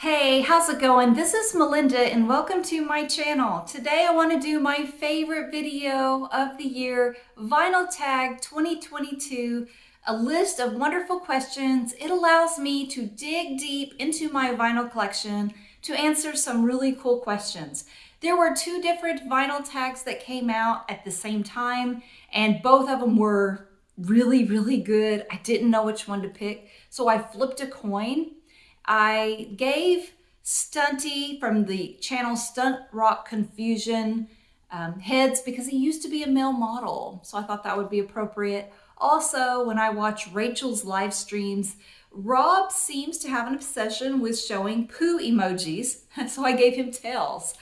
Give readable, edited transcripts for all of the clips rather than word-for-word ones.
Hey, how's it going? This is Melinda and welcome to my channel. Today I want to do my favorite video of the year, Vinyl Tag 2022, a list of wonderful questions. It allows me to dig deep into my vinyl collection to answer some really cool questions. There were two different vinyl tags that came out at the same time, and both of them were really good. I didn't know which one to pick, so I flipped a coin. I gave Stunty from the channel StuntrockConfusion heads because he used to be a male model, so I thought that would be appropriate. Also, when I watch Rachel's live streams, Rob seems to have an obsession with showing poo emojis, so I gave him tails.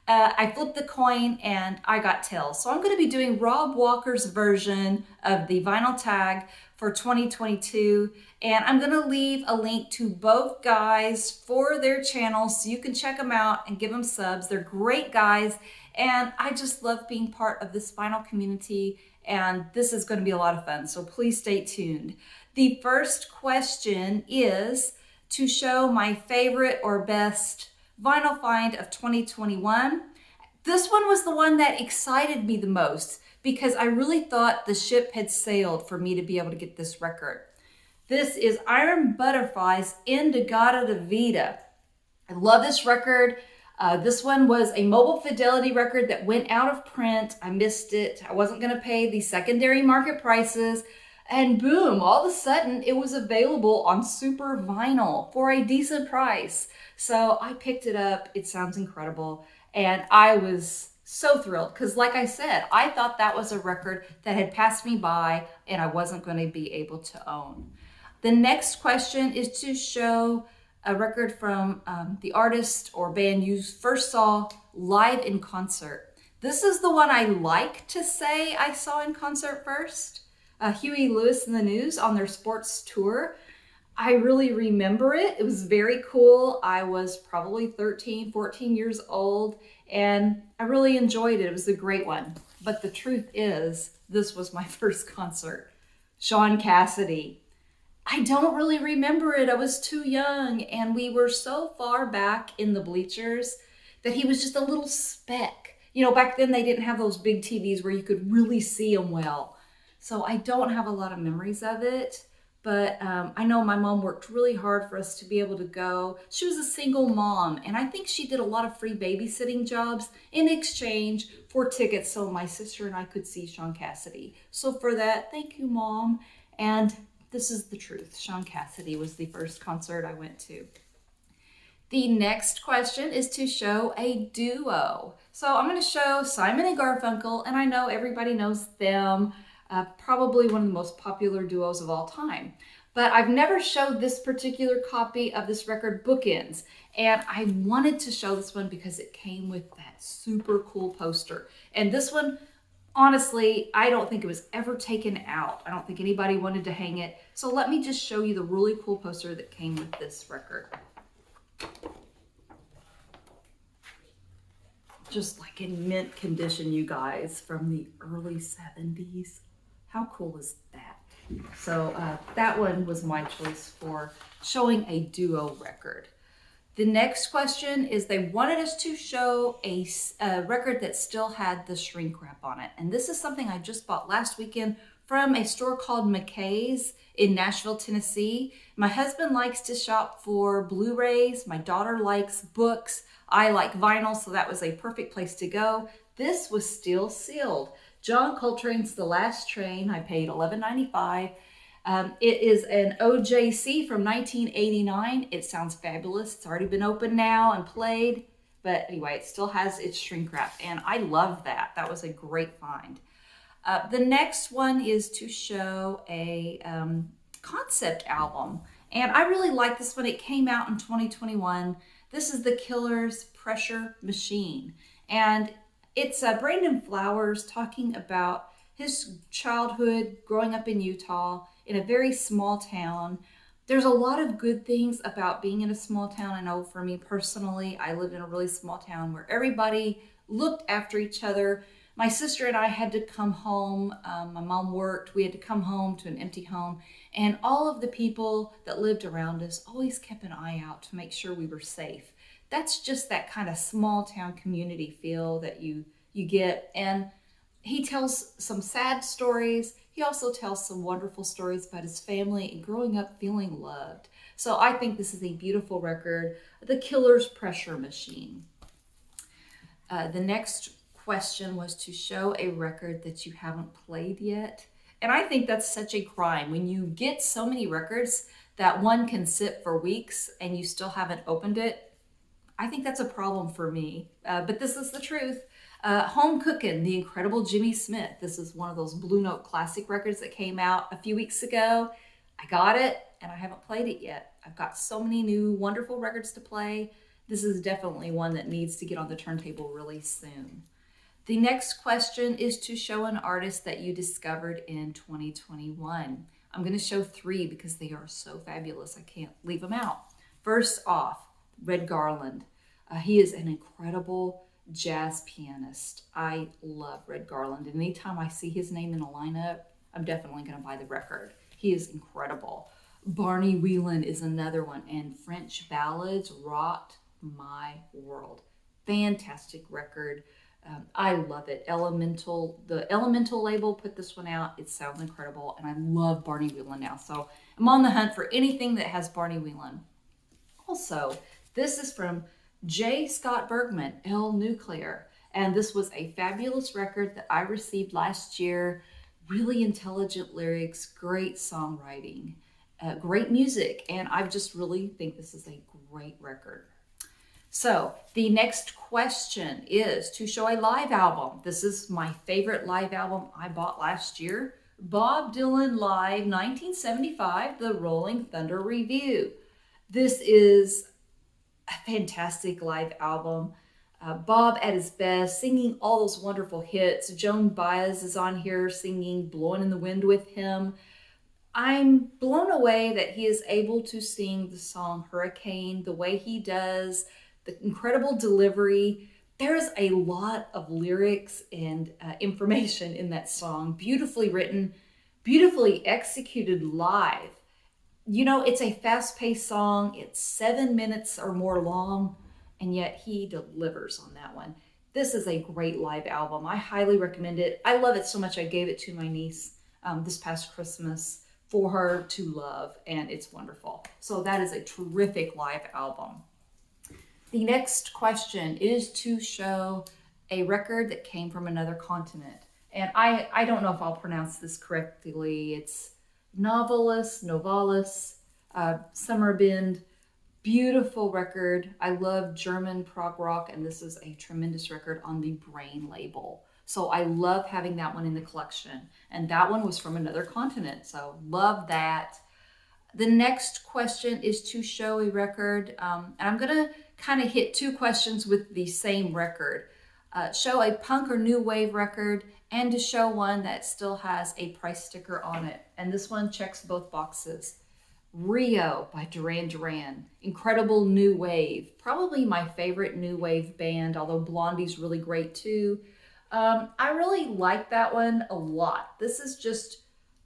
I flipped the coin and I got tails. So I'm going to be doing Rob Walker's version of the vinyl tag for 2022. And I'm going to leave a link to both guys for their channels so you can check them out and give them subs. They're great guys. And I just love being part of this vinyl community. And this is going to be a lot of fun. So please stay tuned. The first question is to show my favorite or best vinyl find of 2021. This one was the one that excited me the most because I really thought the ship had sailed for me to be able to get this record. This is Iron Butterfly's Indigada de Vida. I love this record. This one was a mobile fidelity record that went out of print. I missed it. I wasn't going to pay the secondary market prices. And boom, all of a sudden it was available on super vinyl for a decent price. So I picked it up. It sounds incredible. And I was so thrilled because like I said, I thought that was a record that had passed me by and I wasn't going to be able to own. The next question is to show a record from the artist or band you first saw live in concert. This is the one I like to say I saw in concert first. Huey Lewis and the News on their sports tour. I really remember it. It was very cool. I was probably 13, 14 years old, and I really enjoyed it. It was a great one. But the truth is, this was my first concert. Shaun Cassidy. I don't really remember it. I was too young, and we were so far back in the bleachers that he was just a little speck. You know, back then they didn't have those big TVs where you could really see him well. So I don't have a lot of memories of it, but I know my mom worked really hard for us to be able to go. She was a single mom, and I think she did a lot of free babysitting jobs in exchange for tickets so my sister and I could see Shaun Cassidy. So for that, thank you, Mom. And this is the truth. Shaun Cassidy was the first concert I went to. The next question is to show a duo. So I'm going to show Simon and Garfunkel, and I know everybody knows them. Probably one of the most popular duos of all time. But I've never showed this particular copy of this record, Bookends. And I wanted to show this one because it came with that super cool poster. And this one, honestly, I don't think it was ever taken out. I don't think anybody wanted to hang it. So let me just show you the really cool poster that came with this record. Just like in mint condition, you guys, from the early 70s. How cool is that? So that one was my choice for showing a duo record. The next question is they wanted us to show a record that still had the shrink wrap on it. And this is something I just bought last weekend from a store called McKay's in Nashville, Tennessee. My husband likes to shop for Blu-rays. My daughter likes books. I like vinyl, so that was a perfect place to go. This was still sealed. John Coltrane's The Last Train. I paid $11.95. It is an OJC from 1989. It sounds fabulous. It's already been opened now and played. But anyway, it still has its shrink wrap. And I love that. That was a great find. The next one is to show a concept album. And I really like this one. It came out in 2021. This is The Killer's Pressure Machine. And it's Brandon Flowers talking about his childhood growing up in Utah in a very small town. There's a lot of good things about being in a small town. I know for me personally, I lived in a really small town where everybody looked after each other. My sister and I had to come home. My mom worked. We had to come home to an empty home. And all of the people that lived around us always kept an eye out to make sure we were safe. That's just that kind of small town community feel that you get. And he tells some sad stories. He also tells some wonderful stories about his family and growing up feeling loved. So I think this is a beautiful record, The Killer's Pressure Machine. The next question was to show a record that you haven't played yet. And I think that's such a crime when you get so many records that one can sit for weeks and you still haven't opened it. I think that's a problem for me, but this is the truth. Home Cookin', The Incredible Jimmy Smith. This is one of those Blue Note classic records that came out a few weeks ago. I got it and I haven't played it yet. I've got so many new wonderful records to play. This is definitely one that needs to get on the turntable really soon. The next question is to show an artist that you discovered in 2021. I'm going to show 3 because they are so fabulous. I can't leave them out. First off, Red Garland. He is an incredible jazz pianist. I love Red Garland. And anytime I see his name in a lineup, I'm definitely going to buy the record. He is incredible. Barney Wilen is another one. And French Ballads rocked my world. Fantastic record. I love it. The Elemental label put this one out. It sounds incredible. And I love Barney Wilen now. So I'm on the hunt for anything that has Barney Wilen. Also, this is from J. Scott Bergman, El Nuclear. And this was a fabulous record that I received last year. Really intelligent lyrics, great songwriting, great music. And I just really think this is a great record. So the next question is to show a live album. This is my favorite live album I bought last year. Bob Dylan Live 1975, The Rolling Thunder Review. This is a fantastic live album. Bob at his best, singing all those wonderful hits. Joan Baez is on here singing Blowing in the Wind with him. I'm blown away that he is able to sing the song Hurricane the way he does, the incredible delivery. There's a lot of lyrics and information in that song, beautifully written, beautifully executed live. You know, it's a fast-paced song. It's 7 minutes or more long, and yet he delivers on that one. This is a great live album. I highly recommend it. I love it so much I gave it to my niece this past Christmas for her to love, and it's wonderful. So that is a terrific live album. The next question is to show a record that came from another continent. And I don't know if I'll pronounce this correctly. It's Novalis, Summer Bend. Beautiful record. I love German prog rock, and this is a tremendous record on the Brain label. So I love having that one in the collection. And that one was from another continent, so love that. The next question is to show a record, and I'm going to kind of hit 2 questions with the same record. Show a punk or new wave record, and to show one that still has a price sticker on it. And this one checks both boxes. Rio by Duran Duran. Incredible new wave. Probably my favorite new wave band, although Blondie's really great too. I really like that one a lot. This is just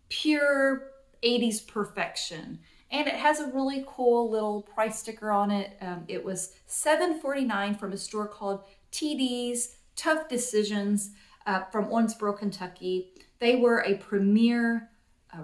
pure 80s perfection. And it has a really cool little price sticker on it. It was $7.49 from a store called TD's Tough Decisions from Owensboro, Kentucky. They were a premier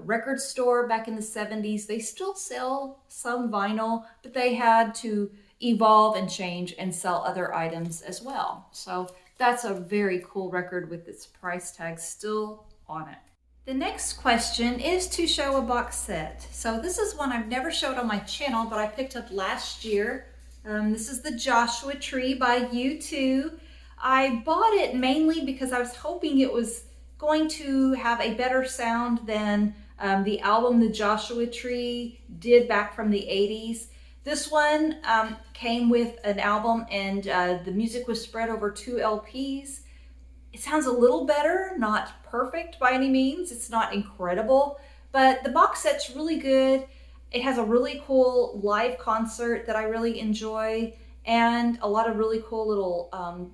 record store back in the 70s. They still sell some vinyl, but they had to evolve and change and sell other items as well. So that's a very cool record with its price tag still on it. The next question is to show a box set. So this is one I've never showed on my channel, but I picked up last year. This is the Joshua Tree by U2. I bought it mainly because I was hoping it was going to have a better sound than the album The Joshua Tree did back from the 80s. This one came with an album, and the music was spread over 2 LPs. It sounds a little better, not perfect by any means. It's not incredible, but the box set's really good. It has a really cool live concert that I really enjoy, and a lot of really cool little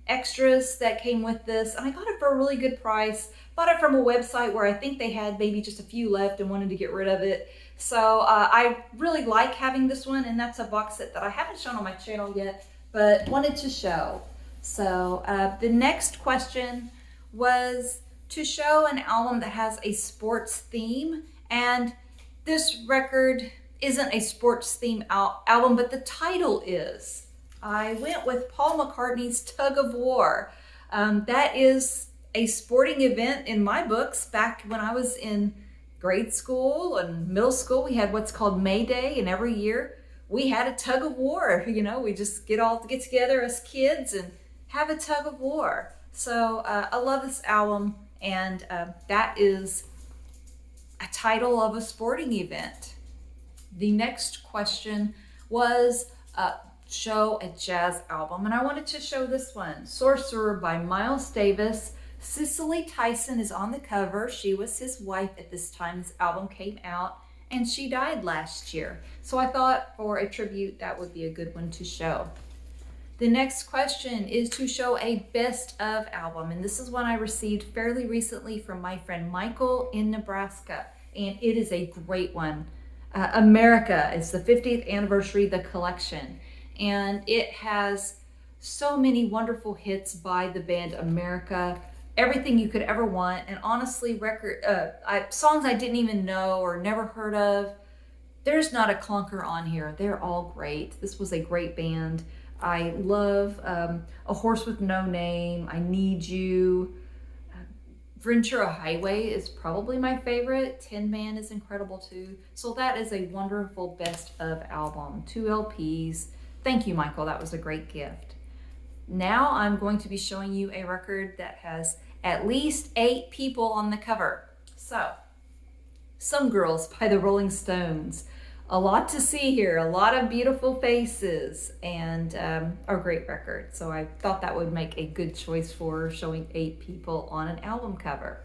extras that came with this, and I got it for a really good price. Bought it from a website where I think they had maybe just a few left and wanted to get rid of it. So I really like having this one, and that's a box set that I haven't shown on my channel yet, but wanted to show. So the next question was to show an album that has a sports theme, and this record isn't a sports theme album, but the title is. I went with Paul McCartney's Tug of War. That is a sporting event in my books. Back when I was in grade school and middle school, we had what's called May Day, and every year we had a tug of war. You know, we just get together as kids and have a tug of war. So I love this album, and that is a title of a sporting event. The next question was show a jazz album, and I wanted to show this one, Sorcerer by Miles Davis. Cicely Tyson is on the cover. She was his wife at this time this album came out, and she died last year. So I thought for a tribute that would be a good one to show. The next question is to show a best of album, and this is one I received fairly recently from my friend Michael in Nebraska, and it is a great one. America is the 50th anniversary, the collection, and it has so many wonderful hits by the band America, everything you could ever want, and honestly, songs I didn't even know or never heard of. There's not a clunker on here. They're all great. This was a great band. I love A Horse with No Name, I Need You. Ventura Highway is probably my favorite. Tin Man is incredible too. So that is a wonderful best of album. 2 LPs. Thank you, Michael. That was a great gift. Now I'm going to be showing you a record that has at least 8 people on the cover. So, Some Girls by the Rolling Stones. A lot to see here, a lot of beautiful faces, and a great record. So I thought that would make a good choice for showing 8 people on an album cover.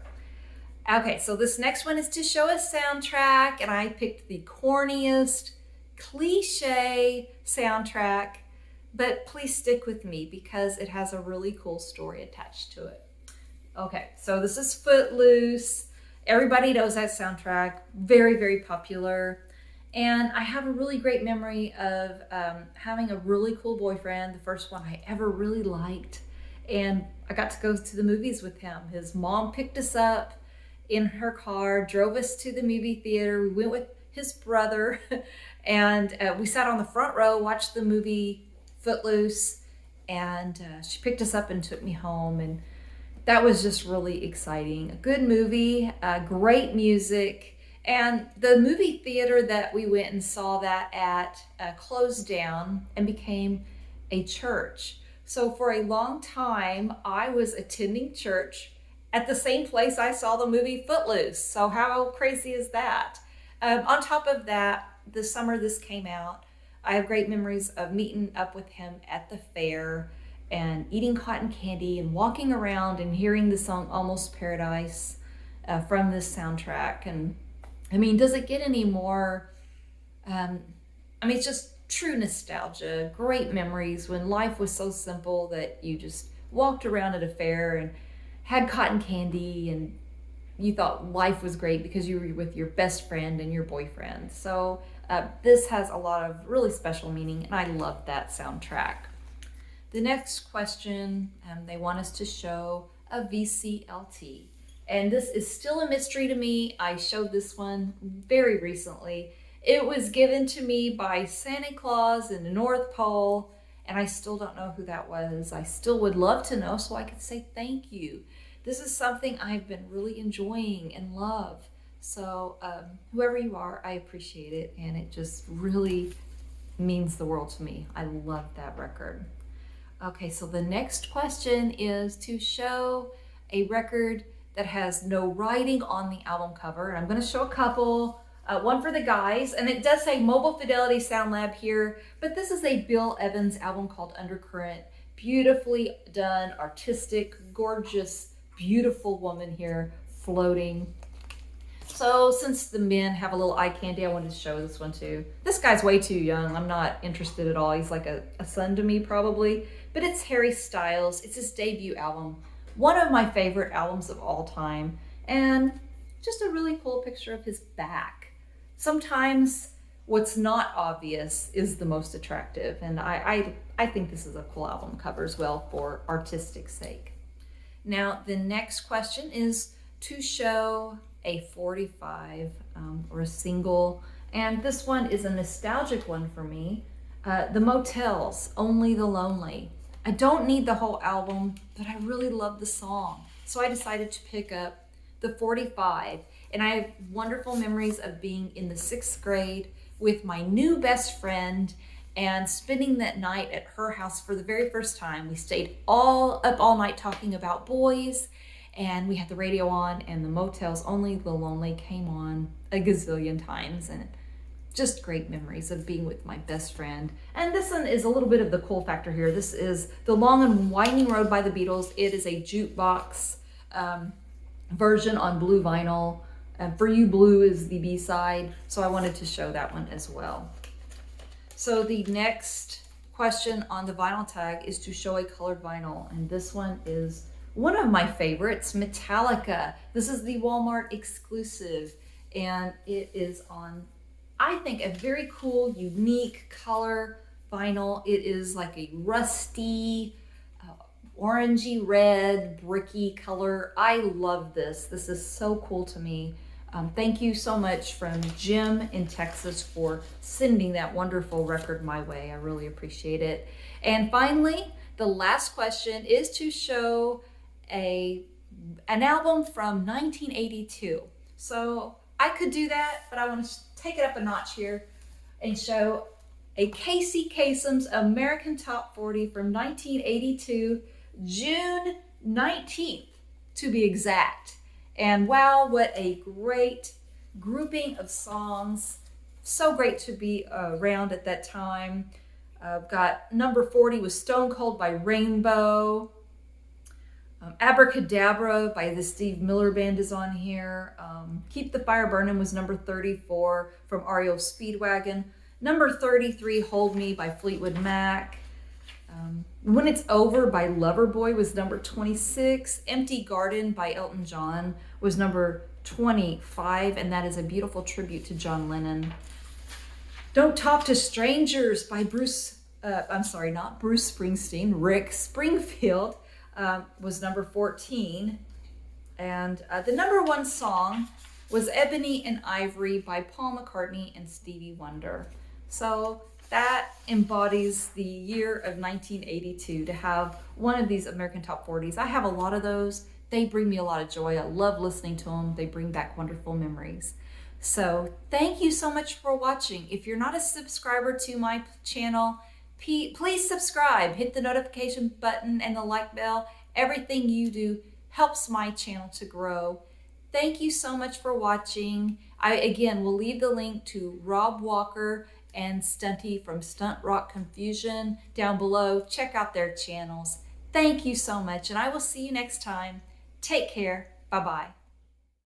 Okay, so this next one is to show a soundtrack, and I picked the corniest, cliche soundtrack, but please stick with me because it has a really cool story attached to it. Okay, so this is Footloose. Everybody knows that soundtrack, very, very popular. And I have a really great memory of having a really cool boyfriend, the first one I ever really liked. And I got to go to the movies with him. His mom picked us up in her car, drove us to the movie theater. We went with his brother, and we sat on the front row, watched the movie Footloose, and she picked us up and took me home. And that was just really exciting. A good movie, great music. And the movie theater that we went and saw that at closed down and became a church. So for a long time, I was attending church at the same place I saw the movie Footloose. So how crazy is that? On top of that, the summer this came out, I have great memories of meeting up with him at the fair and eating cotton candy and walking around and hearing the song Almost Paradise from this soundtrack. And I mean, does it get any more, it's just true nostalgia, great memories when life was so simple that you just walked around at a fair and had cotton candy and you thought life was great because you were with your best friend and your boyfriend. So this has a lot of really special meaning, and I love that soundtrack. The next question, they want us to show a VCLT. And this is still a mystery to me. I showed this one very recently. It was given to me by Santa Claus in the North Pole, and I still don't know who that was. I still would love to know so I could say thank you. This is something I've been really enjoying and love. So whoever you are, I appreciate it, and it just really means the world to me. I love that record. Okay, so the next question is to show a record that has no writing on the album cover. And I'm going to show a couple, one for the guys, and it does say Mobile Fidelity Sound Lab here, but this is a Bill Evans album called Undercurrent. Beautifully done, artistic, gorgeous, beautiful woman here floating. So since the men have a little eye candy, I wanted to show this one too. This guy's way too young. I'm not interested at all. He's like a son to me probably, but it's Harry Styles. It's his debut album. One of my favorite albums of all time, and just a really cool picture of his back. Sometimes what's not obvious is the most attractive, and I think this is a cool album cover as well for artistic sake. Now, the next question is to show a 45 or a single, and this one is a nostalgic one for me. The Motels, Only the Lonely. I don't need the whole album, but I really love the song. So I decided to pick up the 45, and I have wonderful memories of being in the 6th grade with my new best friend and spending that night at her house for the very first time. We stayed up all night talking about boys, and we had the radio on, and the Motels Only the Lonely came on a gazillion times, and just great memories of being with my best friend. And this one is a little bit of the cool factor here. This is The Long and Winding Road by the Beatles. It is a jukebox version on blue vinyl. For You Blue is the B-side, so I wanted to show that one as well. So the next question on the vinyl tag is to show a colored vinyl, and this one is one of my favorites, Metallica. This is the Walmart exclusive, and it is on, I think, a very cool, unique color vinyl. It is like a rusty, orangey red, bricky color. I love this. This is so cool to me. Thank you so much from Jim in Texas for sending that wonderful record my way. I really appreciate it. And finally, the last question is to show an album from 1982. So I could do that, but I want to take it up a notch here and show a Casey Kasem's American Top 40 from 1982, June 19th to be exact. And wow, what a great grouping of songs. So great to be around at that time. I've got number 40 was Stone Cold by Rainbow. Abracadabra by the Steve Miller Band is on here. Keep the Fire Burning was number 34 from REO Speedwagon. Number 33, Hold Me by Fleetwood Mac. When It's Over by Loverboy was number 26. Empty Garden by Elton John was number 25, and that is a beautiful tribute to John Lennon. Don't Talk to Strangers by not Bruce Springsteen, Rick Springfield was number 14. And the number 1 song was Ebony and Ivory by Paul McCartney and Stevie Wonder. So that embodies the year of 1982 to have one of these American Top 40s. I have a lot of those. They bring me a lot of joy. I love listening to them. They bring back wonderful memories. So thank you so much for watching. If you're not a subscriber to my channel, please subscribe. Hit the notification button and the like bell. Everything you do helps my channel to grow. Thank you so much for watching. I, again, will leave the link to Rob Walker and Stunty from StuntrockConfusion down below. Check out their channels. Thank you so much, and I will see you next time. Take care. Bye-bye.